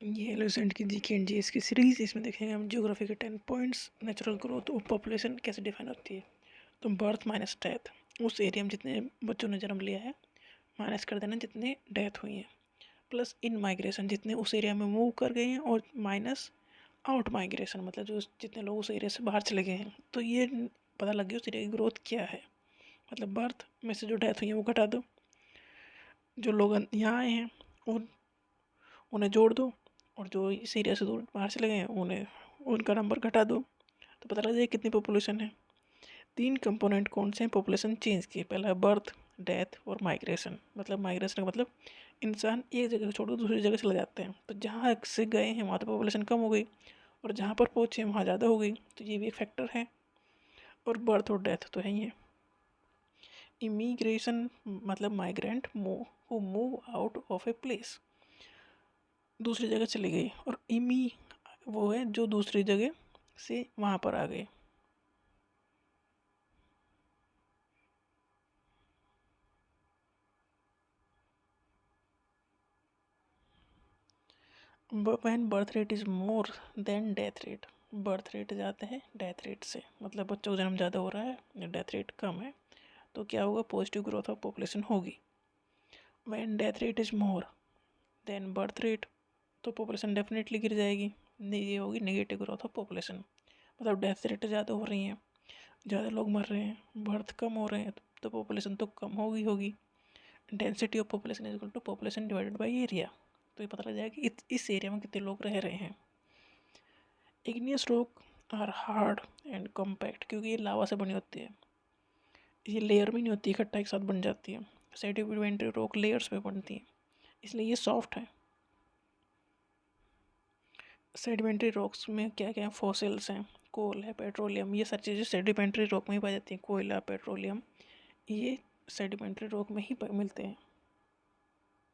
ये एलोसेंट की जी के एंड जी की सीरीज़। इसमें देखेंगे हम ज्योग्राफी के 10 पॉइंट्स, नेचुरल ग्रोथ और पॉपुलेशन कैसे डिफाइन होती है। तो बर्थ माइनस डेथ, उस एरिया में जितने बच्चों ने जन्म लिया है माइनस कर देना जितने डेथ हुई हैं, प्लस इन माइग्रेशन जितने उस एरिया में मूव कर गए हैं, और माइनस आउट माइग्रेशन मतलब जो जितने लोग उस एरिया से बाहर चले गए हैं। तो ये पता लग गया उस एरिया की ग्रोथ क्या है। मतलब बर्थ में से जो डेथ हुई है वो घटा दो, जो लोग यहाँ आए हैं उन्हें जोड़ दो, और जो इस एरिया से दूर बाहर चले गए हैं उन्हें उनका नंबर घटा दो, तो पता लग जाए कितनी पॉपुलेशन है। 3 कंपोनेंट कौन से हैं पॉपुलेशन चेंज के? पहला है बर्थ, डेथ और माइग्रेशन। मतलब माइग्रेशन का मतलब इंसान एक जगह छोड़ कर दूसरी जगह चले जाते हैं। तो जहाँ से गए हैं वहाँ तो पॉपुलेशन कम हो गई, और जहाँ पर पहुँचे वहाँ ज़्यादा हो गई। तो ये भी एक फैक्टर है। और बर्थ और डेथ तो है ही है। इमिग्रेशन मतलब migrant who move out of a place, दूसरी जगह चली गई। और इमी वो है जो दूसरी जगह से वहाँ पर आ गए। When birth rate is more than death rate, birth rate ज़्यादा है डेथ रेट से, मतलब बच्चों का जन्म ज़्यादा हो रहा है या डेथ रेट कम है, तो क्या होगा? पॉजिटिव ग्रोथ ऑफ पॉपुलेशन होगी। When death rate is more than birth rate, तो पॉपुलेशन डेफिनेटली गिर जाएगी। ये होगी नेगेटिव ग्रोथ ऑफ पॉपुलेशन। मतलब डेथ रेट ज़्यादा हो रही हैं, ज़्यादा लोग मर रहे हैं, बर्थ कम हो रहे हैं, तो पॉपुलेशन तो कम होगी। Density of population is equal to population divided by area. तो ये पता लग जाएगा कि इस एरिया में कितने लोग रह रहे हैं। Igneous rock are hard and compact, क्योंकि ये लावा से बनी होती है, ये लेयर में नहीं होती, इकट्ठा एक साथ बन जाती है। सेडिमेंट्री रॉक लेयर्स में बनती है, इसलिए ये सॉफ्ट है। सेडिमेंट्री रॉक्स में क्या क्या है? फॉसिल्स हैं, कोल है, पेट्रोलियम, ये सारी चीज़ें सेडिमेंट्री रॉक में ही पाई जाती हैं। कोयला, पेट्रोलियम, ये सेडिमेंट्री रॉक में ही मिलते हैं।